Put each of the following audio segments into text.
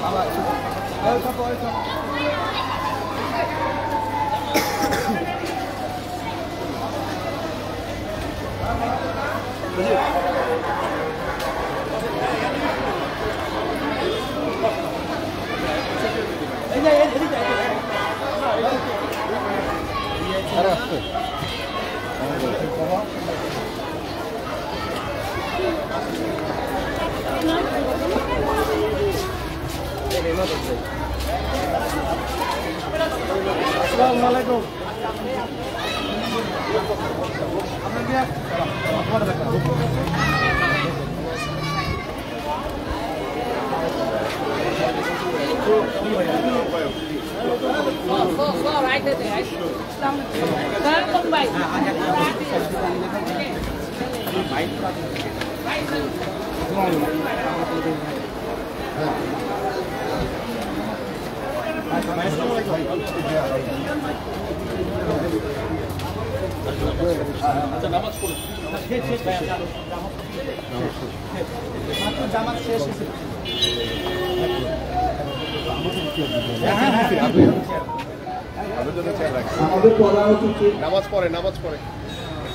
Assalamualaikum.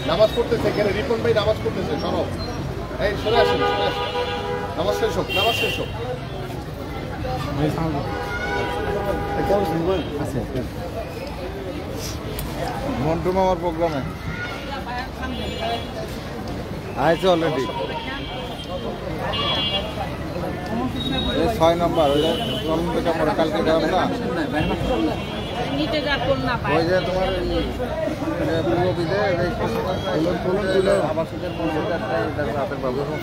নামাজ পড়তেছে এখানে রিপন ভাই নামাজ পড়তেছে সরব এই সরে আসেন নামাজ শেষ হোক মন্টু মামার প্রোগ্রামে আইছে অলরেডি 6 নম্বর ওই যে আমরা কালকে গেলাম না ওই যে তোমার পূর্ব বিদে আবাসিকের রাতের ব্যবহার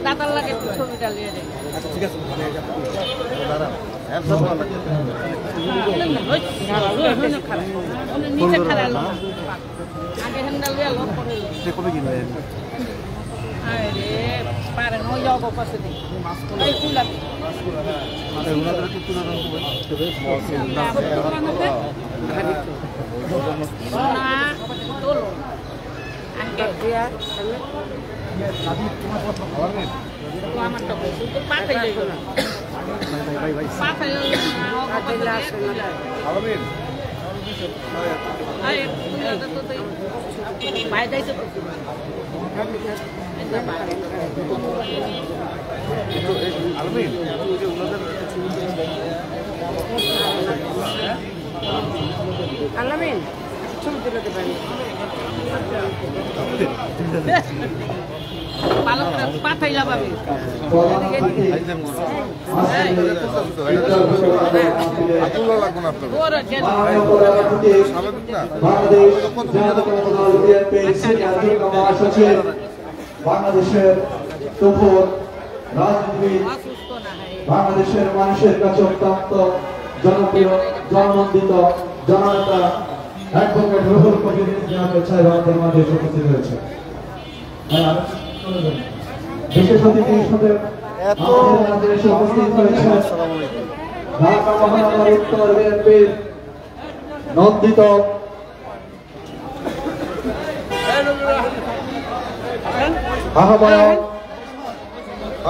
দাদার লাগে ছবিটা নিয়ে নেই ঠিক আছে নিচে খারাপ আগে হ্যান্ডেল দিয়ে আরে পারে নয় যাও পাশে দিই এই ফুল আছে ওনাদের কি তুলে দাও না তোলো আগে দিয়া আমার তো পাঠাই যাইব না ভাই পাঠাই আলামিন আয় তো ভাই যাইতো আলামিন ছবি তুলে দেবেন পালকটা পাঠাইলা পাবে বাংলাদেশের তুফর রাজনীতিবিদ বাংলাদেশের মানুষের কাছে অত্যন্ত জনপ্রিয় জননন্দিত জননেতা অ্যাডভোকেট রুহুল কবির সাহেব আমাদের মাঝে উপস্থিত হয়েছে। বিশেষ অতিথি হিসেবে আমাদের মাঝে এসে উপস্থিত হয়েছে ঢাকা মহানগর উত্তর বিএনপির নন্দিত আহ্বায়ক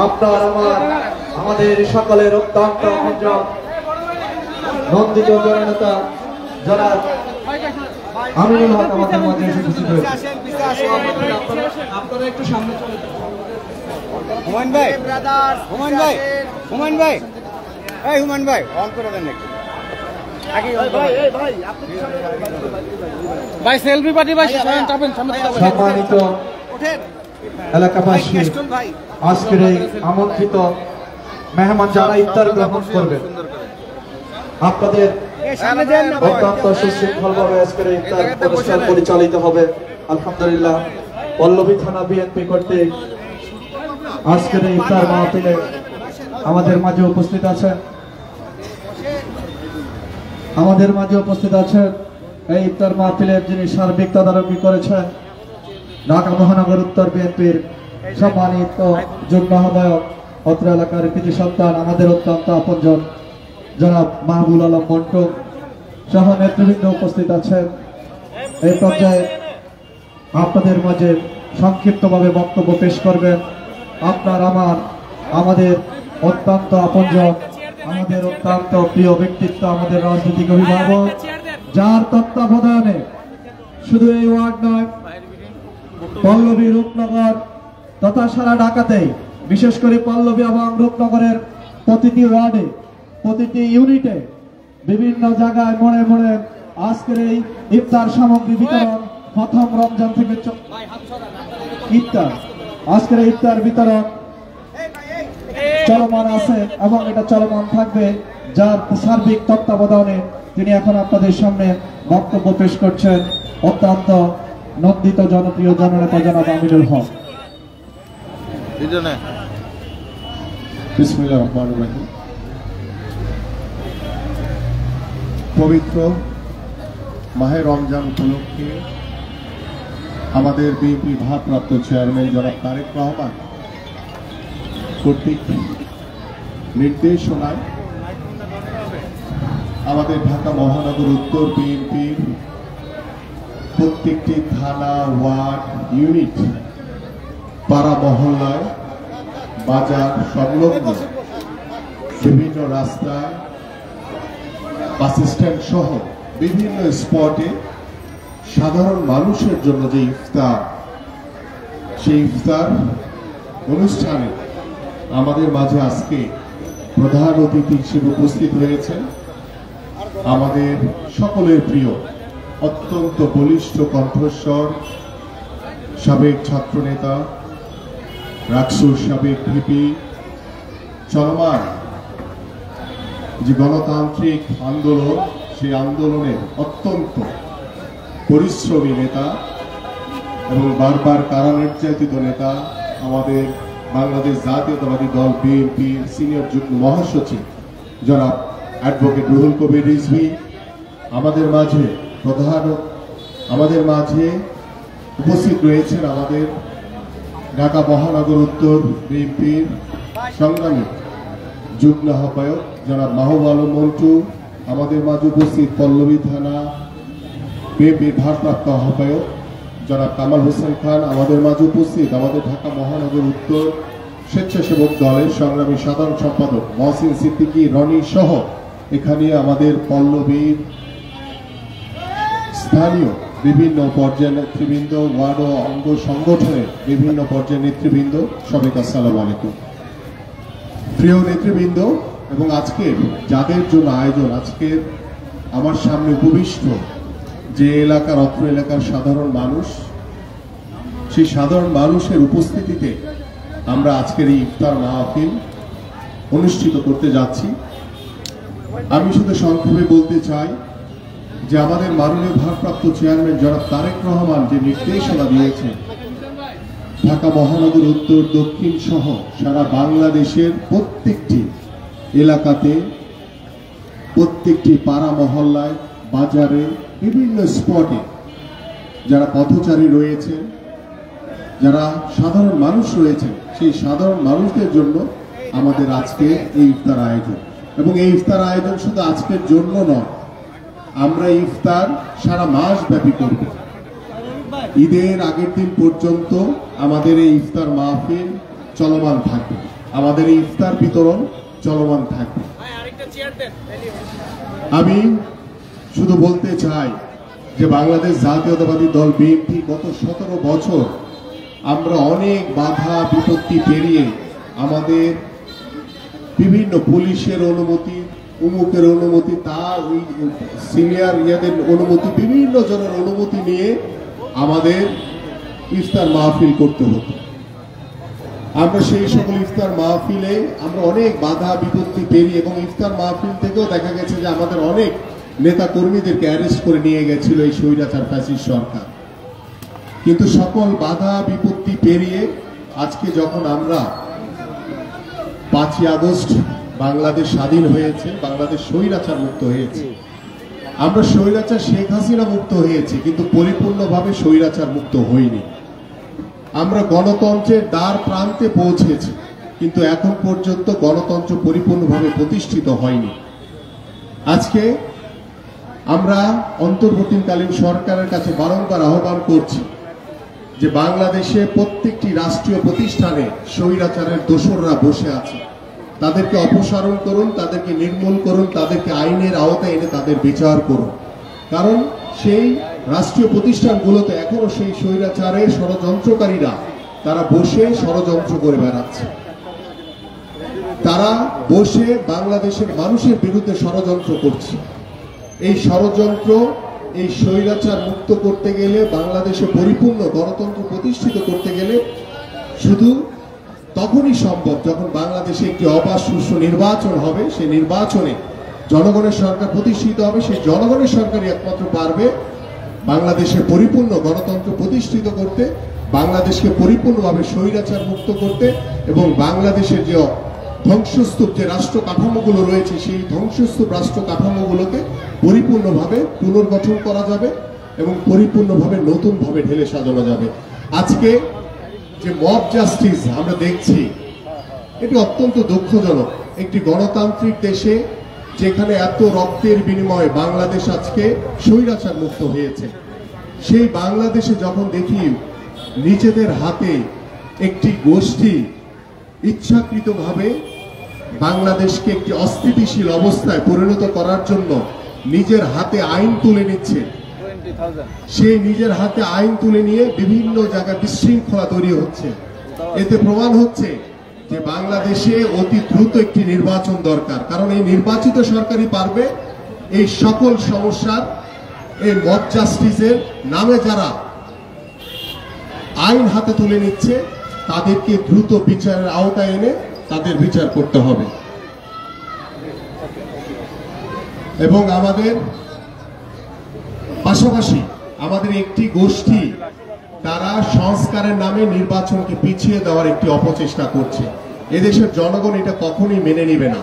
আপনার আমাদের সকলের অত্যন্ত নন্দিত জননেতা জনাব আমিনুল হক আমাদের মাঝে এসে উপস্থিত হয়েছে। আপনারা একটু সামনে চলে যান। হুমায়ুন ভাই এই হুমায়ুন ভাই অন করে দেন একটু আগে ভাই সেলফি পার্টি ভাই সম্মানিত এলাকাবাসী আজকের এই আমন্ত্রিত মেহমান যারা ইফতার গ্রহণ করবেন আপনাদের অত্যন্ত সুশৃঙ্খলভাবে আজকের ইফতার অনুষ্ঠান পরিচালিত হবে। আলহামদুলিল্লাহ পল্লবী থানা বিএনপি কর্তৃক আজকের এই ইফতার মাহফিলে আমাদের মাঝে উপস্থিত আছেন এই ইফতার মাহফিলের যিনি সার্বিক তদারকি করেছেন ঢাকা মহানগর উত্তর বিএনপির সম্মানিত যুগ্ম আহ্বায়ক অত্র এলাকার কৃতি সন্তান আমাদের অত্যন্ত আপনজন জনাব মাহবুল আলম মন্টু সহ নেতৃবৃন্দ উপস্থিত আছেন। এই পর্যায়ে আপনাদের মাঝে সংক্ষিপ্তভাবে বক্তব্য পেশ করবেন। আমাদের অত্যন্ত আপনজন, আমাদের অত্যন্ত প্রিয় ব্যক্তিত্ব, আমাদের রাজনৈতিক অভিভাবক, যার তত্ত্বাবধানে শুধু এই ওয়ার্ড নয়, পল্লবী, রূপনগর তথা সারা ঢাকাতেই, বিশেষ করে পল্লবী এবং রূপনগরের প্রতিটি ওয়ার্ডে, প্রতিটি ইউনিটে, বিভিন্ন জায়গায় মোড়ে মোড়ে আজকের এই ইফতার সামগ্রী বিতরণ প্রথম রমজান থেকে আজকের এই ইফতার বিতরণ চলমান আছে এবং এটা চলমান থাকবে, যার সার্বিক তত্ত্বাবধানে তিনি এখন আপনাদের সামনে বক্তব্য পেশ করছেন অত্যন্ত নন্দিত জনপ্রিয় জননেতা জনাব আমিনুল হক। বিসমিল্লাহির রহমানির রহিম। পবিত্র মাহে রমজান উপলক্ষে আমাদের বিএনপি ভারপ্রাপ্ত চেয়ারম্যান জনাব তারেক রহমান কর্তৃক নির্দেশনায় আমাদের ঢাকা মহানগর উত্তর বিএনপির প্রত্যেকটি থানা, ওয়ার্ড, ইউনিট, পাড়া মহল্লায়, বাজার সংলগ্ন বিভিন্ন রাস্তায়, বাস স্ট্যান্ড সহ বিভিন্ন স্পটে সাধারণ মানুষের জন্য যে ইফতার, সেই ইফতার অনুষ্ঠানে আমাদের মাঝে আজকে প্রধান অতিথি হিসেবে উপস্থিত হয়েছেন আমাদের সকলের প্রিয়, অত্যন্ত বলিষ্ঠ কণ্ঠস্বর, সাবেক ছাত্রনেতা, রাকসুর সাবেক ভিপি, চলমান যে গণতান্ত্রিক আন্দোলন, সেই আন্দোলনের অত্যন্ত পরিশ্রমী নেতা এবং বারবার কারা নির্যাতিত নেতা, আমাদের বাংলাদেশ জাতীয়তাবাদী দল বিএনপির সিনিয়র যুগ্ম মহাসচিব জনাব অ্যাডভোকেট রুহুল কবির রিজভী আমাদের মাঝে উপস্থিত রয়েছেন। আমাদের ঢাকা মহানগর উত্তর বিএনপির সংগ্রামী যুগ্ম আহ্বায়ক জনাব মাহবুব আলম মন্টু, আমাদের মাঝে উপস্থিত পল্লবী থানা বিএনপির ভারপ্রাপ্ত আহ্বায়ক জনাব কামাল হোসেন খান, আমাদের মাঝে উপস্থিত আমাদের ঢাকা মহানগর উত্তর স্বেচ্ছাসেবক দলের সংগ্রামী সাধারণ সম্পাদক মহসিন সিদ্দিকী রনি সহ এখানে আমাদের পল্লবীর স্থানীয় বিভিন্ন পর্যায়ের নেতৃবৃন্দ, ওয়ার্ড ও অঙ্গ সংগঠনের বিভিন্ন পর্যায়ের নেতৃবৃন্দ, সবাইকে আসসালামু আলাইকুম। প্রিয় নেতৃবৃন্দ এবং আজকের যাদের জন্য আয়োজন, আজকের আমার সামনে উপবিষ্ট যে এলাকার, অত্র এলাকার সাধারণ মানুষ, সেই সাধারণ মানুষের উপস্থিতিতে আমরা আজকের এই ইফতার মাহফিল অনুষ্ঠিত করতে যাচ্ছি। আমি শুধু সংক্ষেপে বলতে চাই যে আমাদের মাননীয় ভারপ্রাপ্ত চেয়ারম্যান জনাব তারেক রহমান যে নির্দেশনা দিয়েছেন, ঢাকা মহানগর উত্তর, দক্ষিণ সহ সারা বাংলাদেশের প্রত্যেকটি এলাকাতে, প্রত্যেকটি পাড়া মহল্লায়, বাজারে, বিভিন্ন স্পটে যারা পথচারী রয়েছে, যারা সাধারণ মানুষ রয়েছে, সেই সাধারণ মানুষদের জন্য আমাদের আজকে এই ইফতার আয়োজন। এবং এই ইফতার আয়োজন শুধু আজকের জন্য নয়, আমরা ইফতার সারা মাস ব্যাপী করব। ঈদের আগের দিন পর্যন্ত আমাদের এই ইফতার মাহফিল চলমান থাকবে, আমাদের এই ইফতার বিতরণ চলমান থাকবে। আমি শুধু বলতে চাই যে বাংলাদেশ জাতীয়তাবাদী দল বিএনপি গত 17 বছর আমরা অনেক বাধা বিপত্তি পেরিয়ে আমাদের বিভিন্ন পুলিশের অনুমতি, উমুকের অনুমতি, তার ওই সিনিয়র ইয়াদের অনুমতি, বিভিন্ন জনের অনুমতি নিয়ে আমাদের ইফতার মাহফিল করতে হতো। আমরা সেই সকল ইফতার মাহফিলে আমরা অনেক বাধা বিপত্তি পেরিয়ে, এবং ইফতার মাহফিল থেকেও দেখা গেছে যে আমাদের অনেক নেতা কর্মীদেরকে অ্যারেস্ট করে নিয়ে গেছিল এই স্বৈরাচার ফ্যাসিস্ট সরকার। কিন্তু সকল বাধা বিপত্তি পেরিয়ে আজকে যখন আমরা 5ই আগস্ট বাংলাদেশ স্বাধীন হয়েছে, বাংলাদেশ স্বৈরাচার মুক্ত হয়েছে, আমরা স্বৈরাচার শেখ হাসিনা মুক্ত হয়েছে, কিন্তু পরিপূর্ণভাবে স্বৈরাচার মুক্ত হইনি। আমরা গণতন্ত্রের দ্বার প্রান্তে পৌঁছেছি, কিন্তু এখন পর্যন্ত গণতন্ত্র পরিপূর্ণভাবে প্রতিষ্ঠিত হয়নি। আজকে আমরা অন্তর্বর্তীকালীন সরকারের কাছে বারংবার আহ্বান করছি যে বাংলাদেশে প্রত্যেকটি রাষ্ট্রীয় প্রতিষ্ঠানে স্বৈরাচারের দোসররা বসে আছে। তাদেরকে অপসারণ করুন, তাদেরকে নির্মূল করুন, তাদেরকে আইনের আওতায় এনে তাদের বিচার করুন। কারণ সেই রাষ্ট্রীয় প্রতিষ্ঠানগুলোতে এখনো সেই স্বৈরাচারের ষড়যন্ত্রকারীরা তারা বসে ষড়যন্ত্র করে বেড়াচ্ছে। তারা বসে বাংলাদেশের মানুষের বিরুদ্ধে ষড়যন্ত্র করছে। এই ষড়যন্ত্র, এই স্বৈরাচার মুক্ত করতে গেলে, বাংলাদেশে পরিপূর্ণ গণতন্ত্র প্রতিষ্ঠিত করতে গেলে শুধু তখনই সম্ভব যখন বাংলাদেশে একটি অবাধ সুষ্ঠু নির্বাচন হবে। সেই নির্বাচনে জনগণের সরকার প্রতিষ্ঠিত হবে। সেই জনগণের সরকারই একমাত্র পারবে বাংলাদেশে পরিপূর্ণ গণতন্ত্র প্রতিষ্ঠিত করতে, বাংলাদেশকে পরিপূর্ণভাবে স্বৈরাচার মুক্ত করতে এবং বাংলাদেশের যে ধ্বংসস্তূপ যে রাষ্ট্র কাঠামোগুলো রয়েছে সেই ধ্বংসস্তূপ রাষ্ট্র কাঠামোগুলোকে পরিপূর্ণভাবে পুনর্গঠন করা যাবে এবং পরিপূর্ণভাবে নতুনভাবে ঢেলে সাজানো যাবে। আজকে যে মব জাস্টিস আমরা দেখছি, এটি অত্যন্ত দুঃখজনক। একটি গণতান্ত্রিক দেশে যেখানে এত রক্তের বিনিময়ে বাংলাদেশ আজকে স্বৈরাচার মুক্ত হয়েছে, সেই বাংলাদেশে যখন দেখি নিজেদের হাতে একটি গোষ্ঠী ইচ্ছাকৃতভাবে বাংলাদেশকে একটি অস্থিতিশীল অবস্থায় পরিণত করার জন্য নিজের হাতে আইন তুলে নিচ্ছে, সেই নিজের হাতে আইন তুলে নিয়ে বিভিন্ন জায়গায় বিশৃঙ্খলা তৈরি হচ্ছে, এতে প্রমাণ হচ্ছে যে বাংলাদেশে অতি দ্রুত একটি নির্বাচন দরকার। কারণ এই নির্বাচিত সরকারই পারবে এই সকল সমস্যার, এই মব জাস্টিসের নামে যারা আইন হাতে তুলে নিচ্ছে তাদেরকে দ্রুত বিচারের আওতায় এনে তাদের বিচার করতে হবে। এবং আমাদের পাশাপাশি আমাদের একটি গোষ্ঠী তারা সংস্কারের নামে নির্বাচনকে পিছিয়ে দেওয়ার একটি অপচেষ্টা করছে। এদেশের জনগণ এটা কখনোই মেনে নেবে না।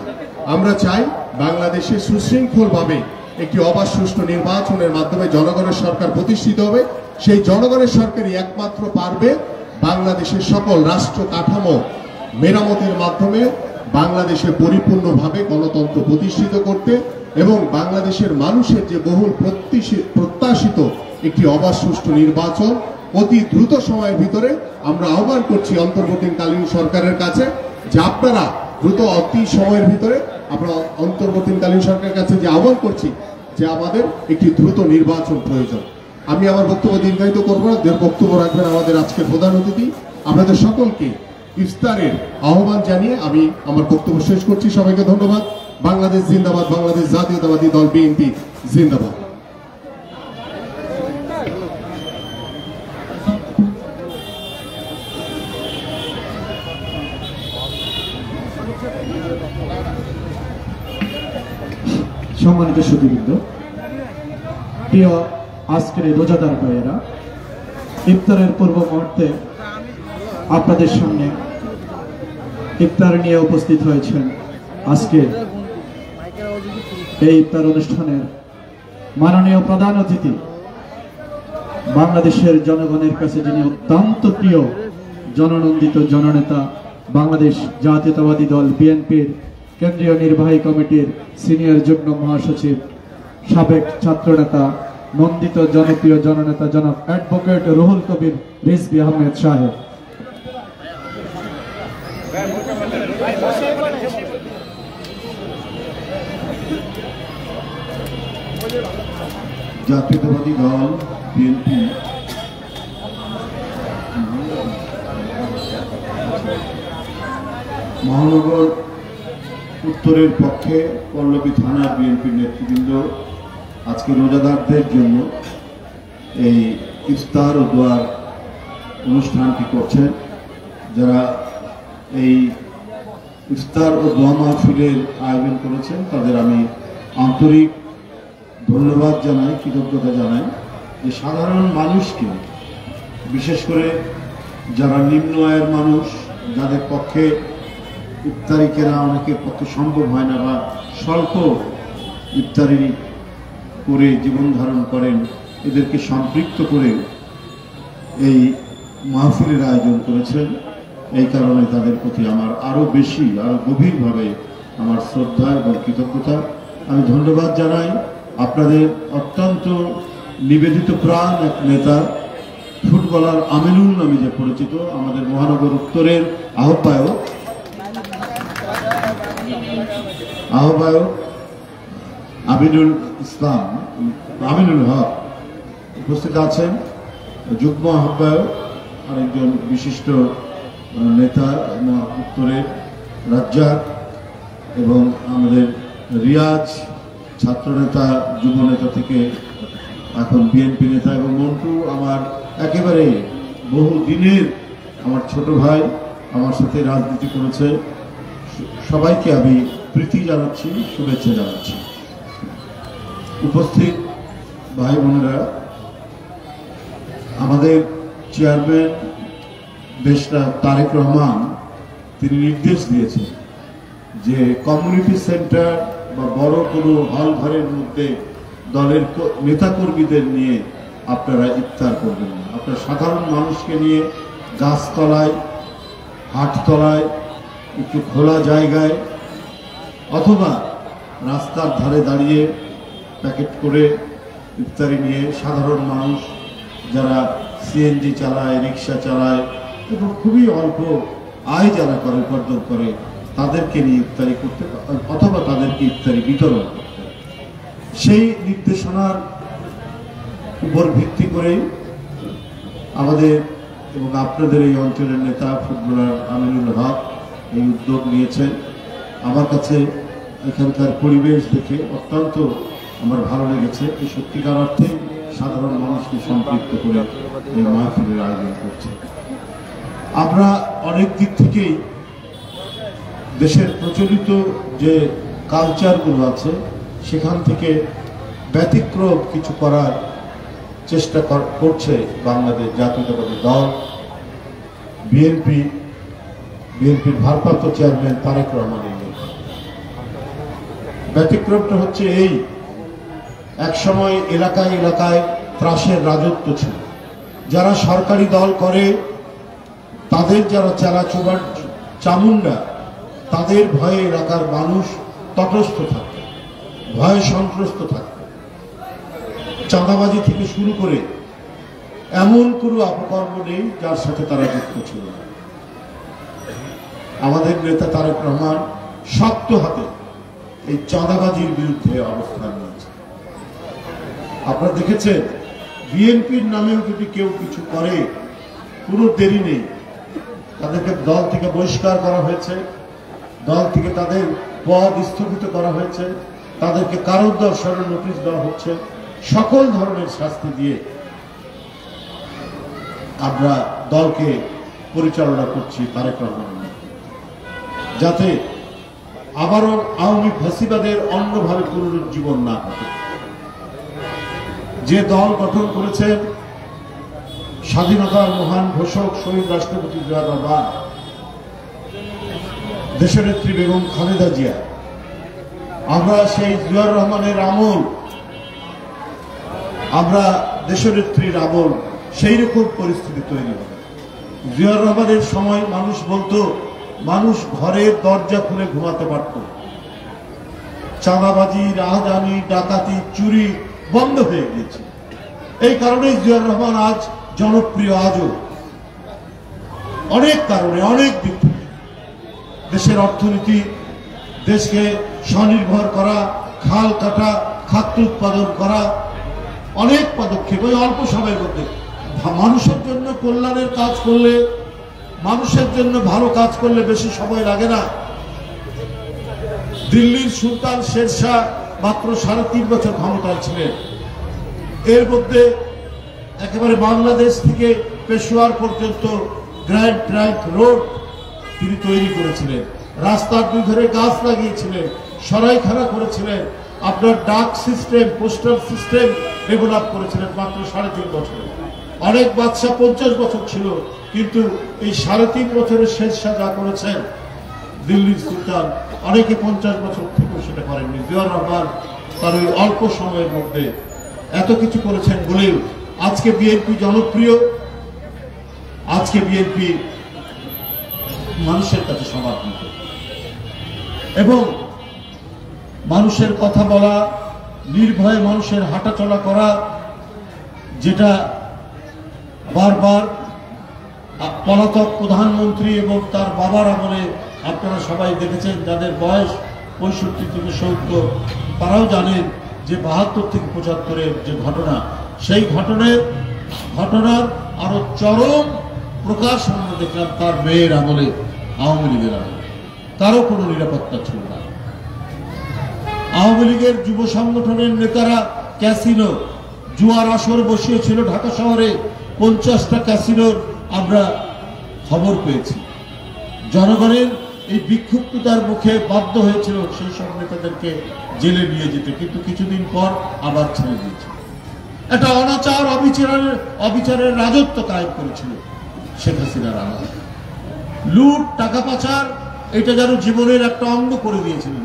আমরা চাই বাংলাদেশে সুশৃঙ্খলভাবে একটি অবাধ সুষ্ঠু নির্বাচনের মাধ্যমে জনগণের সরকার প্রতিষ্ঠিত হবে। সেই জনগণের সরকারই একমাত্র পারবে বাংলাদেশের সকল রাষ্ট্র কাঠামো মেরামতের মাধ্যমে বাংলাদেশে পরিপূর্ণভাবে গণতন্ত্র প্রতিষ্ঠিত করতে এবং বাংলাদেশের মানুষের যে বহুল প্রত্যাশিত একটি অবাধ সুষ্ঠু নির্বাচন অতি দ্রুত সময়ের ভিতরে আমরা আহ্বান করছি অন্তর্বর্তীকালীন সরকারের কাছে যে আপনারা দ্রুত অতি সময়ের ভিতরে আমরা অন্তর্বর্তীকালীন সরকারের কাছে যে আহ্বান করছি যে আমাদের একটি দ্রুত নির্বাচন প্রয়োজন। আমি আমার বক্তব্য দীর্ঘায়িত করবো না, বক্তব্য রাখবেন আমাদের আজকের প্রধান অতিথি। আপনাদের সকলকে ইফতারের আহ্বান জানিয়ে আমি আমার বক্তব্য শেষ করছি। সবাইকে ধন্যবাদ। বাংলাদেশ জিন্দাবাদ, বাংলাদেশ জাতীয়তাবাদী দল বিএনপি জিন্দাবাদ। সম্মানিত সুধীবৃন্দ, প্রিয় আজকের এই রোজাদার ভাইয়েরা, ইফতারের পূর্ব মুহূর্তে আপনাদের সামনে ইফতার নিয়ে উপস্থিত হয়েছেন আজকে এই ইফতার অনুষ্ঠানের মাননীয় প্রধান অতিথি, বাংলাদেশের জনগণের কাছে যিনি অত্যন্ত প্রিয় জননন্দিত জননেতা, বাংলাদেশ জাতীয়তাবাদী দল বিএনপির কেন্দ্রীয় নির্বাহী কমিটির সিনিয়র যুগ্ম মহাসচিব, সাবেক ছাত্রনেতা, নন্দিত জনপ্রিয় জননেতা জনাব অ্যাডভোকেট রুহুল কবির রিজভী আহমেদ সাহেব, জাতীয়তাবাদী দল বিএনপি মহানগর উত্তরের পক্ষে পল্লবী থানার বিএনপির নেতৃবৃন্দ আজকে রোজাদারদের জন্য এই ইফতার ও দোয়ার অনুষ্ঠানটি করছেন। যারা এই ইফতার ও দোয়া মাহফিলের আয়োজন করেছেন তাদের আমি আন্তরিক ধন্যবাদ জানাই, কৃতজ্ঞতা জানাই যে সাধারণ মানুষকে, বিশেষ করে যারা নিম্ন আয়ের মানুষ, যাদের পক্ষে ইফতারি কেনা অনেকের পক্ষে সম্ভব হয় না বা স্বল্প ইফতারি করে জীবন ধারণ করেন, এদেরকে সম্পৃক্ত করে এই মাহফিলের আয়োজন করেছেন। এই কারণে তাদের প্রতি আমার আরও বেশি, আরও গভীরভাবে আমার শ্রদ্ধা এবং কৃতজ্ঞতা। আমি ধন্যবাদ জানাই আপনাদের অত্যন্ত নিবেদিত প্রাণ এক নেতা ফুটবলার আমিনুল নামে যে পরিচিত আমাদের মহানগর উত্তরের আহ্বায়ক আমিনুল ইসলাম, আমিনুল হক উপস্থিত আছেন। যুগ্ম আহ্বায়ক আরেকজন বিশিষ্ট নেতা উত্তরের রাজ্জাক, এবং আমাদের রিয়াজ ছাত্রনেতা, যুব নেতা থেকে এখন বিএনপি নেতা, এবং মন্টু আমার একেবারে বহু দিনের আমার ছোট ভাই, আমার সাথে রাজনীতি করেছে। সবাইকে আমি প্রীতি জানাচ্ছি, শুভেচ্ছা জানাচ্ছি। উপস্থিত ভাই বোনেরা, আমাদের চেয়ারম্যান দেশটা তারেক রহমান তিনি নির্দেশ দিয়েছেন যে কমিউনিটি সেন্টার বা বড় কোনো হল ঘরের মধ্যে দলের নেতাকর্মীদের নিয়ে আপনারা ইফতার করবেন না। আপনারা সাধারণ মানুষকে নিয়ে গাছতলায়, হাটতলায়, একটু খোলা জায়গায় অথবা রাস্তার ধারে দাঁড়িয়ে প্যাকেট করে ইফতারি নিয়ে সাধারণ মানুষ যারা সিএনজি চালায়, রিক্সা চালায় এবং খুবই অল্প আয় যারা করে, উপার্জন করে, তাদেরকে নিয়ে ইফতারি করতে অথবা তাদেরকে ইফতারি বিতরণ করতে। সেই নির্দেশনার উপর ভিত্তি করে আমাদের এবং আপনাদের এই অঞ্চলের নেতা ফুটবলার আমিনুল হক এই উদ্যোগ নিয়েছেন। আমার কাছে এখানকার পরিবেশ দেখে অত্যন্ত আমার ভালো লেগেছে। এই সত্যিকার অর্থে সাধারণ মানুষকে সম্পৃক্ত করে এই মাহফিলের আয়োজন করছে। আমরা অনেক দিক থেকেই দেশের প্রচলিত যে কালচারগুলো আছে সেখান থেকে ব্যতিক্রম কিছু করার চেষ্টা করছে বাংলাদেশ জাতীয়তাবাদী দল, বিএনপির ভারপ্রাপ্ত চেয়ারম্যান তারেক রহমানের নেতৃত্বে। ব্যতিক্রমটা হচ্ছে এই, একসময় এলাকায় এলাকায় ত্রাসের রাজত্ব ছিল। যারা সরকারি দল করে তাদের যারা চালাচুবার চামুন্ডা, তাদের ভয়ে এলাকার মানুষ তটস্থ থাকত, ভয়ে সন্ত্রস্ত থাকত। চাঁদাবাজি থেকে শুরু করে এমন কোনো অপকর্ম নেই যার সাথে তারা যুক্ত ছিল না। আমাদের নেতা তারেক রহমান শক্ত হাতে এই চাঁদাবাজির বিরুদ্ধে অবস্থান নিয়েছে। আপনারা দেখেছেন বিএনপির নামেও যদি কেউ কিছু করে কোনো দেরি নেই, তাদেরকে দল থেকে বহিষ্কার করা হয়েছে, দল থেকে তাদের পদ স্থগিত করা হয়েছে, তাদেরকে কারাদর্শনের নোটিশ দেওয়া হচ্ছে। সকল ধরনের শাস্তি দিয়ে আমরা দলকে পরিচালনা করছি তারেক রহমান, যাতে আবারও আওয়ামী ফ্যাসিবাদের অন্যভাবে পুনরুজ্জীবন না ঘটে। যে দল গঠন করেছেন স্বাধীনতার মহান ঘোষক শহীদ রাষ্ট্রপতি জিয়াউর রহমান, দেশনেত্রী বেগম খালেদা জিয়া, আমরা সেই জিয়াউর রহমানের আমল, আমরা দেশনেত্রীর আমল, সেই রকম পরিস্থিতি তৈরি হবে। জিয়াউর রহমানের সময় মানুষ বলতো মানুষ ঘরের দরজা খুলে ঘুমাতে পারত, চাঁদাবাজি, রাহাজানি, ডাকাতি, চুরি বন্ধ হয়ে গিয়েছে। এই কারণেই জিয়াউর রহমান আজ জনপ্রিয়। আজও অনেক কারণে, অনেক দিক থেকে দেশের অর্থনীতি, দেশকে স্বনির্ভর করা, খাল কাটা, খাদ্য উৎপাদন করা, অনেক পদক্ষেপ ওই অল্প সময়ের মধ্যে। মানুষের জন্য কল্যাণের কাজ করলে, মানুষের জন্য ভালো কাজ করলে বেশি সময় লাগে না। দিল্লির সুলতান শেরশাহ মাত্র 3.5 বছর ক্ষমতায় ছিলেন। এর মধ্যে একেবারে বাংলাদেশ থেকে পেশোয়ার পর্যন্ত গ্র্যান্ড ট্রাঙ্ক রোড তিনি তৈরি করেছিলেন, রাস্তার দুই ধারে গাছ লাগিয়েছিলেন, সরাইখানা করেছিলেন, আপনার ডাক সিস্টেম, পোস্টাল সিস্টেম ডেভেলপ করেছিলেন মাত্র 3.5 বছরে। অনেক বাদশাহ 50 বছর ছিল, কিন্তু এই 3.5 বছরের শেরশাহ যা করেছেন দিল্লির সুলতান, অনেকে 50 বছর থেকেও সেটা করেননি। জিয়াউর রহমান তার ওই অল্প সময়ের মধ্যে এত কিছু করেছেন বলেও আজকে বিএনপি জনপ্রিয়, আজকে বিএনপি মানুষের কাছে সমর্থিত এবং মানুষের কথা বলা, নির্ভয়ে মানুষের হাঁটাচলা করা, যেটা বারবার পলাতক প্রধানমন্ত্রী এবং তার বাবার আমলে আপনারা সবাই দেখেছেন, যাদের বয়স 65 থেকে 70, তারাও জানেন যে 72 থেকে 75-এর যে ঘটনা, সেই ঘটনার আরো চরম প্রকাশ আমরা দেখলাম তার মেয়ের আমলে, আওয়ামী লীগের আমলে। তারও কোনো নিরাপত্তা ছিল না। আওয়ামী লীগের যুব সংগঠনের নেতারা ক্যাসিনো, জুয়ার আসর বসিয়েছিল ঢাকা শহরে। 50টা ক্যাসিনোর আমরা খবর পেয়েছি। জনগণের এই বিক্ষুব্ধতার মুখে বাধ্য হয়েছিল সেই সব নেতাদেরকে জেলে নিয়ে যেতে, কিন্তু কিছুদিন পর আবার ছেড়ে দিয়েছে। একটা অনাচার অবিচারের রাজত্ব কায়েম করেছিল শেখ হাসিনার আমলে। লুট, টাকা পাচার, এটা যেন জীবনের একটা অঙ্গ করে দিয়েছিলেন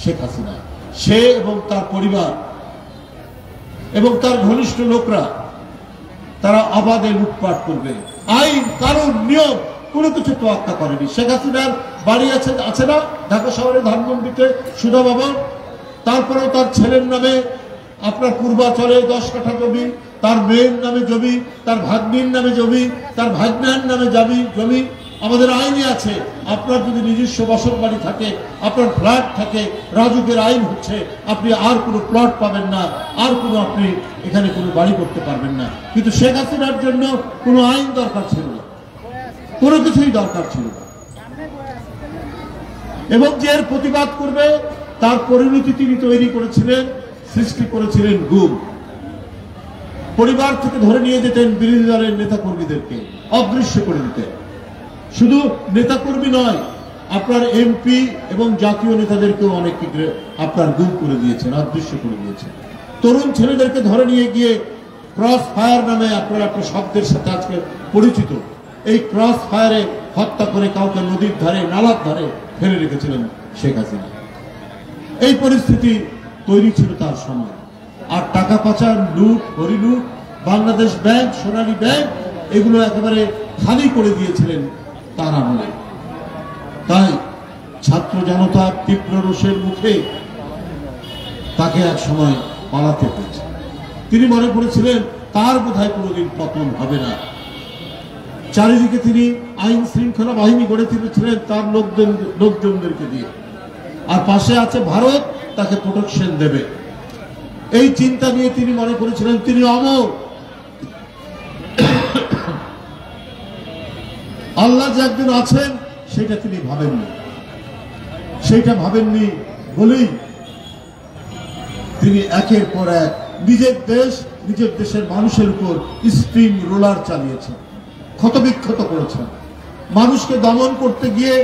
শেখ হাসিনা। সে এবং তার পরিবার এবং তার ঘনিষ্ঠ লোকরা, তারা অবাধে লুটপাট করবে। আইন, কানুন, নিয়ম কোনো কিছু তোয়াক্কা করেনি। শেখ হাসিনার বাড়ি আছে না ঢাকা শহরে ধানমন্ডিতে সুধা ভবন, তারপরেও তার ছেলের নামে আপনার পূর্বাচলে 10 কাঠা জমি, তার মেয়ের নামে জমি, তার ভাগ্নির নামে জমি, তার ভাগ্নার নামে জমি। আমাদের আইনে আছে, আপনার যদি নিজস্ব বসত বাড়ি থাকে, আপনার ফ্ল্যাট থাকে, রাজুকের আইন হচ্ছে আপনি আর কোনো প্লট পাবেন না, আর কোনো আপনি এখানে কোনো বাড়ি করতে পারবেন না। কিন্তু শেখ হাসিনার জন্য কোনো আইন দরকার ছিল না, কোনো কিছুই দরকার ছিল না। এবং যে এর প্রতিবাদ করবে তার পরিণতি তিনি তৈরি করেছিলেন, সৃষ্টি করেছিলেন গুম। পরিবার থেকে ধরে নিয়ে যেতেন বিরোধী দলের নেতা কর্মীদেরকে, অদৃশ্য করে দিতেন। শুধু নেতাকর্মী নয়, আপনার এমপি এবং জাতীয় নেতাদেরকেও অনেককে আপনার গুম করে দিয়েছেন, অদৃশ্য করে দিয়েছেন। তরুণ ছেলেদেরকে ধরে নিয়ে গিয়ে ক্রস ফায়ার নামে আপনার একটা শব্দের সাথে আজকে পরিচিত, এই ক্রস ফায়ারে হত্যা করে কাউকে নদীর ধারে, নালার ধারে ফেলে রেখেছিলেন শেখ হাসিনা। এই পরিস্থিতি তৈরি ছিল তার সময়। আর টাকা পাচার, লুট, হরিলুট, বাংলাদেশ ব্যাংক, সোনালী ব্যাংক, এগুলো একেবারে খালি করে দিয়েছিলেন তার আমলে। তাই ছাত্র জনতার তীব্র রোষের মুখে তাকে এক সময় পালাতে হয়েছে। তিনি মনে করেছিলেন তার বোধহয় কোনোদিন পতন হবে না। চারিদিকে তিনি আইন শৃঙ্খলা বাহিনী গড়ে তুলেছিলেন তার লোকজনদেরকে দিয়ে, আর পাশে আছে ভারত, তাকে প্রোটেকশন দেবে। এই চিন্তা নিয়ে তিনি মনে করেছিলেন তিনি অমর। আল্লাহ যে একজন আছেন সেটা তিনি ভাবেননি। সেইটা ভাবেননি বলেই তিনি একের পর এক নিজের দেশ, নিজের দেশের মানুষের উপর স্টিম রোলার চালিয়েছেন, ক্ষতবিক্ষত করেছেন। মানুষকে দমন করতে গিয়ে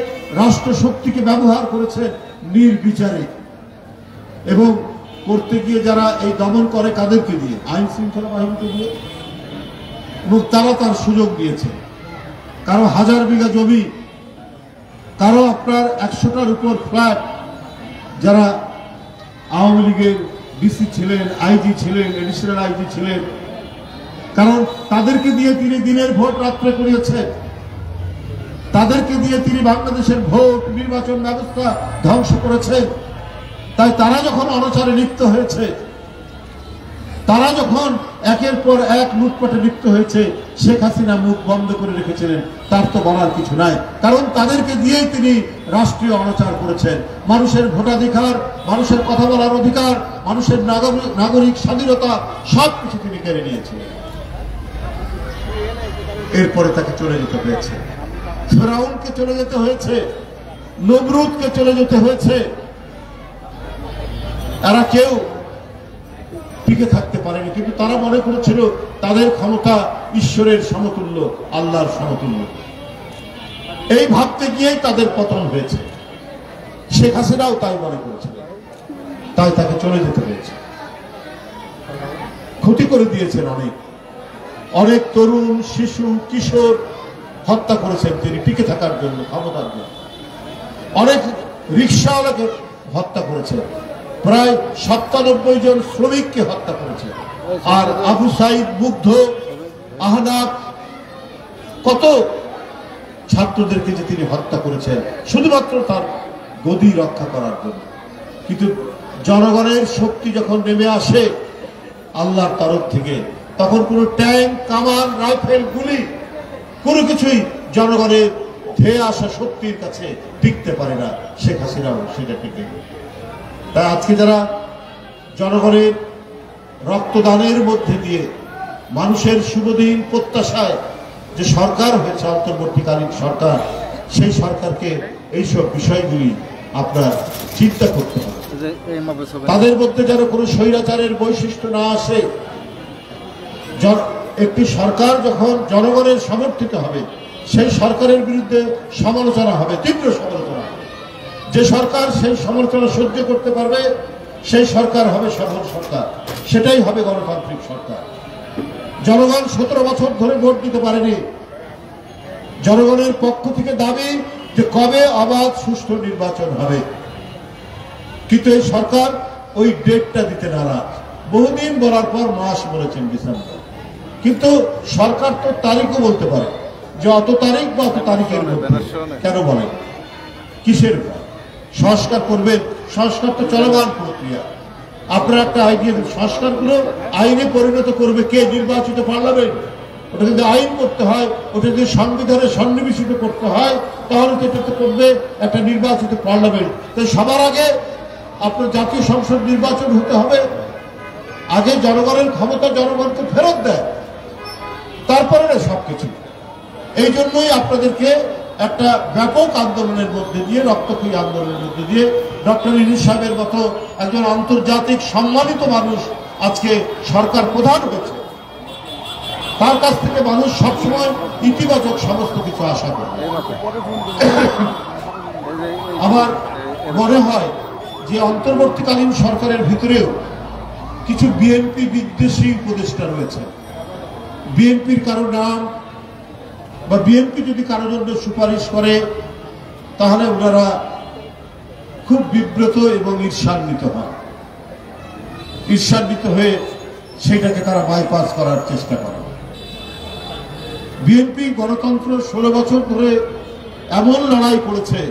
রাষ্ট্র শক্তিকে ব্যবহার করেছেন নির্বিচারে, এবং করতে গিয়ে যারা এই দমন করে কাদেরকে দিয়ে? আইন শৃঙ্খলা বাহিনীকে দিয়ে। এবং তারা তার সুযোগ দিয়েছে। কারো 1000 বিঘা জমি, কারো আপনার 100টার উপর ফ্ল্যাট। যারা আওয়ামী লীগের ডিসি ছিলেন, আইজি ছিলেন, এডিশনাল আইজি ছিলেন, কারণ তাদেরকে দিয়ে তিনি দিনের ভোট রাত্রে করিয়েছেন, তাদেরকে দিয়ে তিনি বাংলাদেশের ভোট, নির্বাচন ব্যবস্থা ধ্বংস করেছেন। তাই তারা যখন অনাচারে লিপ্ত হয়েছে, তারা যখন একের পর এক লুটপাটে লিপ্ত হয়েছে, শেখ হাসিনা মুখ বন্ধ করে রেখেছিলেন। তার তো বলার কিছু নাই, কারণ তাদেরকে দিয়েই তিনি রাষ্ট্রীয় অনাচার করেছেন। মানুষের ভোটাধিকার, মানুষের কথা বলার অধিকার, মানুষের নাগরিক স্বাধীনতা সবকিছু তিনি কেড়ে নিয়েছিলেন। এরপরে তাকে চলে যেতে হয়েছে, ফেরাউনকে চলে যেতে হয়েছে, নমরুদকে চলে যেতে হয়েছে। তারা কেউ টিকে থাকতে পারেনি, কিন্তু তারা মনে করেছিল তাদের ক্ষমতা ঈশ্বরের সমতুল্য, আল্লাহর সমতুল্য। এই ভাবতে গিয়েই তাদের পতন হয়েছে। শেখ হাসিনাও তাই মনে করেছিল, তাই তাকে চলে যেতে হয়েছে। ক্ষতি করে দিয়েছেন অনেক তরুণ, শিশু, কিশোর হত্যা করেছেন তিনি টিকে থাকার জন্য, ক্ষমতার জন্য। অনেক রিক্সাওয়ালাকে হত্যা করেছেন, প্রায় 97 জন শ্রমিককে হত্যা করেছে। আর আবু সাইদ, মুগ্ধ, আহনাফ, কত ছাত্রদেরকে যে তিনি হত্যা করেছেন শুধুমাত্র তার গদি রক্ষা করার জন্য। কিন্তু জনগণের শক্তি যখন নেমে আসে আল্লাহর তরফ থেকে, তখন কোনো ট্যাঙ্ক, কামান, রাইফেল, গুলি কোনো কিছুই জনগণের ধেয়ে আসা শক্তির কাছে টিকতে পারে না। শেখ হাসিনাও সেটা টিকে। তাই আজকে যারা জনগণের রক্তদানের মধ্যে দিয়ে মানুষের শুভদিন প্রত্যাশায় যে সরকার হয়েছে অন্তর্বর্তীকালীন সরকার, সেই সরকারকে এইসব বিষয়গুলি আপনার চিন্তা করতে হবে। তাদের মধ্যে যেন কোনো স্বৈরাচারের বৈশিষ্ট্য না আসে। একটি সরকার যখন জনগণের সমর্থিত হবে, সেই সরকারের বিরুদ্ধে সমালোচনা হবে, তীব্র সমালোচনা হবে। যে সরকার সেই সমালোচনা সহ্য করতে পারবে, সেই সরকার হবে সফল সরকার, সেটাই হবে গণতান্ত্রিক সরকার। জনগণ 17 বছর ধরে ভোট দিতে পারেনি। জনগণের পক্ষ থেকে দাবি যে কবে অবাধ সুষ্ঠু নির্বাচন হবে, কিন্তু এই সরকার ওই ডেটটা দিতে নারাজ। বহুদিন বলার পর মাস বলেছেন ডিসেম্বর, কিন্তু সরকার তো তারিখও বলতে পারে যে অত তারিখ বা অত তারিখের মধ্যে। কেন বলেন? কিসের সংস্কার করবেন? সংস্কার তো চলমান প্রক্রিয়া। আপনারা একটা আইডিয়া দেন, সংস্কারগুলো আইনে পরিণত করবে কে? নির্বাচিত পার্লামেন্ট। ওটা যদি আইন করতে হয়, ওটা যদি সংবিধানে সন্নিবেশিত করতে হয়, তাহলে তো এটা করবে একটা নির্বাচিত পার্লামেন্ট। তাই সবার আগে আপনার জাতীয় সংসদ নির্বাচন হতে হবে। আগে জনগণের ক্ষমতা জনগণকে ফেরত দেয়, তারপরে না সবকিছু। এই জন্যই আপনাদেরকে একটা ব্যাপক আন্দোলনের মধ্যে দিয়ে, রক্তক্ষয়ী আন্দোলনের মধ্যে দিয়ে ডক্টর ইউনূস সাহেবের মতো একজন আন্তর্জাতিক সম্মানিত মানুষ আজকে সরকার প্রধান হয়েছে। তার কাছ থেকে মানুষ সবসময় ইতিবাচক সমস্ত কিছু আশা করে। আমার মনে হয় যে অন্তর্বর্তীকালীন সরকারের ভিতরেও কিছু বিএনপি বিদ্বেষী উপদেষ্টা রয়েছে। বিএনপির কারো নাম বা বিএনপি যদি কারো জন্য সুপারিশ করে, তাহলে ওনারা খুব বিব্রত এবং ঈর্ষান্বিত হয়। ঈর্ষান্বিত হয়ে সেটাকে তারা বাইপাস করার চেষ্টা করে। বিএনপি গণতন্ত্র 16 বছর ধরে এমন লড়াই করেছে,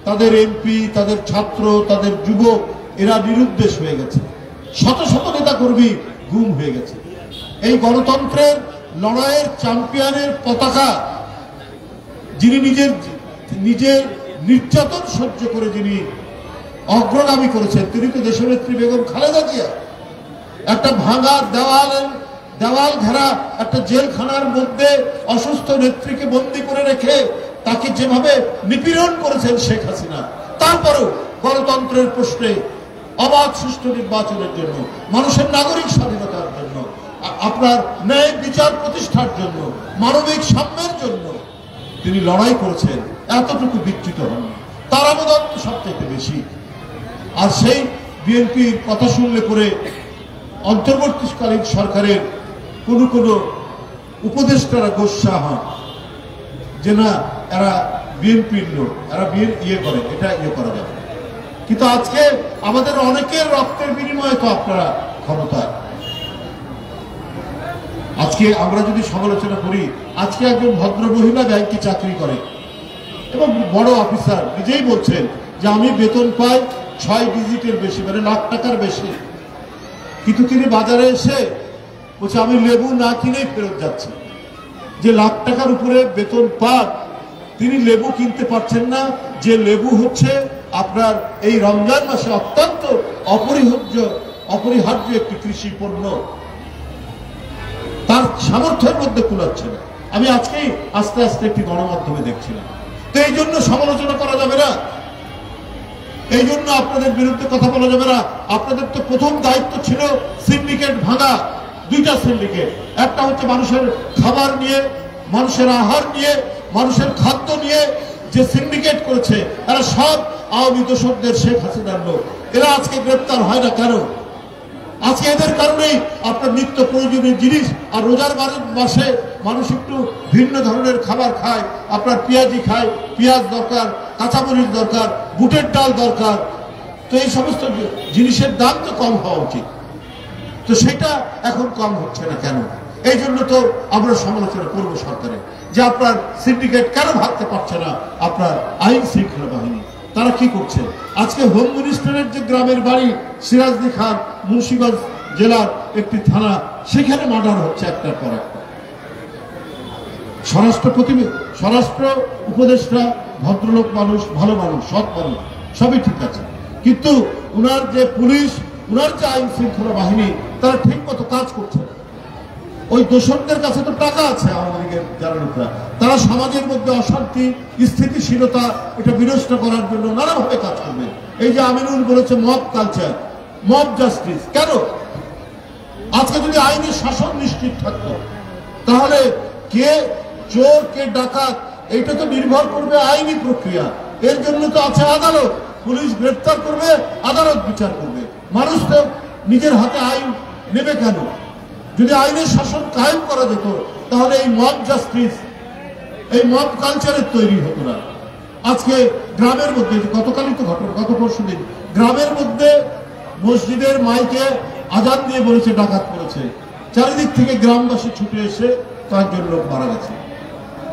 তাদের এমপি, তাদের ছাত্র, তাদের যুবক এরা নিরুদ্দেশ হয়ে গেছে। শত শত নেতা কর্মী গুম হয়ে গেছে। এই গণতন্ত্রের লড়াইয়ের চ্যাম্পিয়নের পতাকা যিনি নিজের নির্যাতন সহ্য করে যিনি অগ্রগামী করেছেন, তিনি তো দেশনেত্রী বেগম খালেদা জিয়া। একটা ভাঙা দেওয়াল ঘেরা একটা জেলখানার মধ্যে অসুস্থ নেত্রীকে বন্দী করে রেখে তাকে যেভাবে নিপীড়ন করেছেন শেখ হাসিনা, তারপরেও গণতন্ত্রের প্রশ্নে, অবাধ সুষ্ঠু নির্বাচনের জন্য, মানুষের নাগরিক স্বাধীনতার জন্য, আপনার ন্যায় বিচার প্রতিষ্ঠার জন্য, মানবিক সাম্যের জন্য তিনি লড়াই করেছেন। এতটুকু বিচ্যুত হন, তার অবদান সবচেয়ে বেশি। আর সেই বিএনপির কথা শুনলে পরে অন্তর্বর্তীকালীন সরকারের কোনো কোনো উপদেষ্টারা গোস্বা হন যে না, এরা বিএনপির লোক, এরা ইয়ে করে, এটা ইয়ে করা যাবে। কিন্তু আজকে আমাদের অনেকের রক্তের বিনিময়ে তো আপনারা ক্ষমতায়। আজকে আমরা যদি সমালোচনা করি, আজকে একজন ভদ্র মহিলা ব্যাংকে চাকরি করে এবং বড় অফিসার নিজেই বলছেন যে আমি বেতন পাই 6 ডিজিটের বেশি, মানে লাখ টাকার বেশি, কিন্তু তিনি বাজারে এসে বলছে আমি লেবু না কিনেই ফেরত যাচ্ছি। যে লাখ টাকার উপরে বেতন পান, তিনি লেবু কিনতে পারছেন না, যে লেবু হচ্ছে আপনার এই রমজান মাসে অত্যন্ত অপরিহার্য একটি কৃষি পণ্য, তার সামর্থ্যের মধ্যে কুলাচ্ছে না। আমি আজকেই আস্তে আস্তে একটি গণমাধ্যমে দেখছিলাম। তো এই জন্য সমালোচনা করা যাবে না, এই জন্য আপনাদের বিরুদ্ধে কথা বলা যাবে না। আপনাদের তো প্রথম দায়িত্ব ছিল সিন্ডিকেট ভাঙা। 2টা সিন্ডিকেট, একটা হচ্ছে মানুষের খাবার নিয়ে, মানুষের আহার নিয়ে, মানুষের খাদ্য নিয়ে যে সিন্ডিকেট করেছে, এরা সব আওয়ামী দোসরদের, শেখ হাসিনার লোক। এরা আজকে গ্রেপ্তার হয় না কেন? আজকে এদের কারণেই আপনার নিত্য প্রয়োজনীয় জিনিস, আর রোজার মাসে মানুষ একটু ভিন্ন ধরনের খাবার খায়, আপনার পেঁয়াজি খায়, পেঁয়াজ দরকার, কাঁচামরিচ দরকার, বুটের ডাল দরকার। তো এই সমস্ত জিনিসের দাম তো কম হওয়া উচিত, তো সেটা এখন কম হচ্ছে না কেন? এই জন্য তো আমরা সমালোচনা করবো সরকারের, যে আপনার সিন্ডিকেট কেন ভাবতে পারছে না আপনার আইন শৃঙ্খলা বাহিনী। তারা কি করছে? আজকে হোম মিনিস্টারের যে গ্রামের বাড়ি সিরাজদি খান মুন্সিগঞ্জ জেলার একটি থানা, সেখানে মার্ডার হচ্ছে একটার পর একটা। স্বরাষ্ট্র উপদেষ্টা ভদ্রলোক মানুষ, ভালো মানুষ, সৎ মানুষ, সবই ঠিক আছে, কিন্তু উনার যে পুলিশ, উনার যে আইন শৃঙ্খলা বাহিনী, তারা ঠিক মতো কাজ করছে। ওই দোষকদের কাছে তো টাকা আছে, আওয়ামী লীগের যারা লোকরা, তারা সমাজের মধ্যে অশান্তি, স্থিতিশীলতা এটা বিনষ্ট করার জন্য নানাভাবে কাজ করবে। এই যে আমিনুল বলেছে মব কালচার, মব জাস্টিস, কেন? আজকে যদি আইনের শাসন নিশ্চিত থাকতো, তাহলে কে চোর কে ডাকাত এইটা তো নির্ভর করবে আইনি প্রক্রিয়া। এর জন্য তো আছে আদালত, পুলিশ গ্রেফতার করবে, আদালত বিচার করবে। মানুষ তো নিজের হাতে আইন নেবে কেন? যদি আইনের শাসন কায়েম করা যেত, তাহলে এই মব জাস্টিস, এই মব কালচারের তৈরি হতো না। আজকে গ্রামের মধ্যে, গতকালই তো ঘটনা, গত পরশু দিন গ্রামের মধ্যে মসজিদের মাইকে আজান দিয়ে বলেছে ডাকাত করেছে, চারিদিক থেকে গ্রামবাসী ছুটে এসে কয়েকজন লোক মারা গেছে।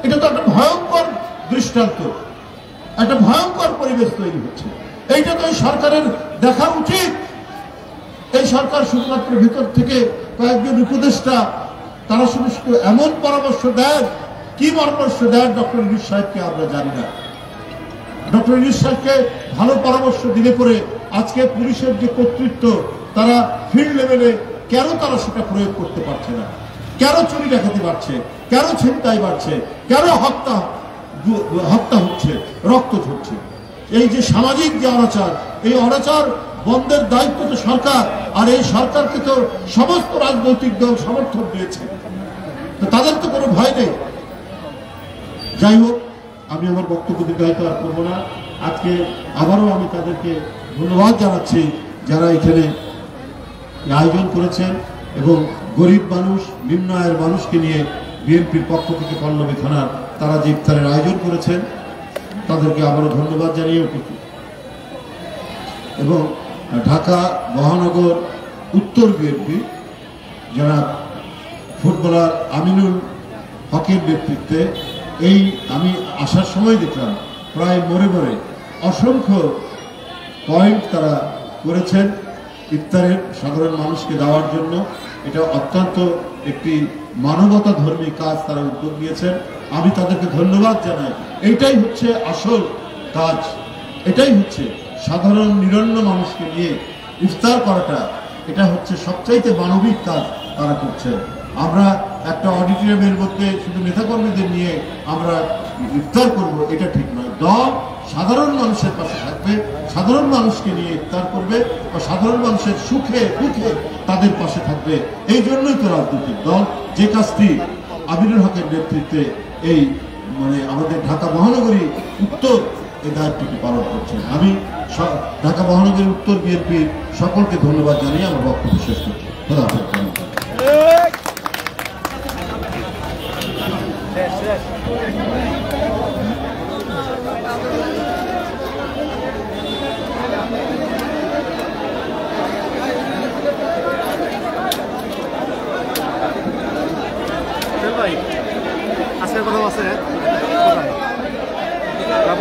এটা তো একটা ভয়ঙ্কর দৃষ্টান্ত, একটা ভয়ঙ্কর পরিবেশ তৈরি হচ্ছে। এইটা তো এই সরকারের দেখা উচিত। এই সরকার শুধুমাত্র ভিতর থেকে কয়েকজন উপদেষ্টা, তারা শুধু এমন পরামর্শ দেন, কি পরামর্শ দেন ডক্টর ইউনূস সাহেবকে আমরা জানি না। ডক্টর ইউনূস সাহেবকে ভালো পরামর্শ দিলে পরে আজকে পুলিশের যে কর্তৃত্ব, তারা ফিল্ড লেভেলে কেন তারা সেটা প্রয়োগ করতে পারছে না? কেন চুরি ডাকাতি বাড়ছে, কেন ছিনতাই বাড়ছে, কেন হত্যা হচ্ছে, রক্ত ঝরছে? এই যে সামাজিক যে অনাচার, এই অনাচার বন্ধের দায়িত্ব তো সরকার, আর এই সরকারকে তো সমস্ত রাজনৈতিক দল সমর্থন দিয়েছে, তো তাদের তো কোনো ভয় নেই। যাই হোক, আমি আমার বক্তব্য দীর্ঘায়িত আর করবো না। আজকে আবারও আমি তাদেরকে ধন্যবাদ জানাচ্ছি যারা এখানে আয়োজন করেছেন, এবং গরিব মানুষ, নিম্ন আয়ের মানুষকে নিয়ে বিএনপির পক্ষ থেকে পল্লবী থানার তারা যে ইফতারের আয়োজন করেছেন, তাদেরকে আবারও ধন্যবাদ জানিয়ে উপস্থিত। এবং ঢাকা মহানগর উত্তর বিএনপি যারা ফুটবলার আমিনুল হকের নেতৃত্বে, এই আমি আসার সময় দেখলাম প্রায় মরে মরে অসংখ্য পয়েন্ট তারা করেছেন ইফতারের সাধারণ মানুষকে দেওয়ার জন্য। এটা অত্যন্ত একটি মানবতা ধর্মী কাজ তারা উদ্যোগ নিয়েছেন, আমি তাদেরকে ধন্যবাদ জানাই। এইটাই হচ্ছে আসল কাজ, এটাই হচ্ছে সাধারণ নিরন্ন মানুষকে নিয়ে ইফতার করাটা, এটা হচ্ছে সবচাইতে মানবিক কাজ তারা করছেন। আমরা একটা অডিটোরিয়ামের মধ্যে শুধু নেতাকর্মীদের নিয়ে আমরা ইফতার করব, এটা ঠিক নয়। দল সাধারণ মানুষের পাশে থাকবে, সাধারণ মানুষকে নিয়ে ইফতার করবে, বা সাধারণ মানুষের সুখে দুঃখে তাদের পাশে থাকবে। এই জন্যই তো রাজনৈতিক দল যে কাজটি আমিনুল হকের নেতৃত্বে এই আমাদের ঢাকা মহানগরী উত্তর এই দায়িত্বটি পালন করছেন। আমি ঢাকা মহানগরী উত্তর বিএনপির সকলকে ধন্যবাদ জানিয়ে আমার বক্তব্য শেষ করছি। আজকের কথা আছে যাব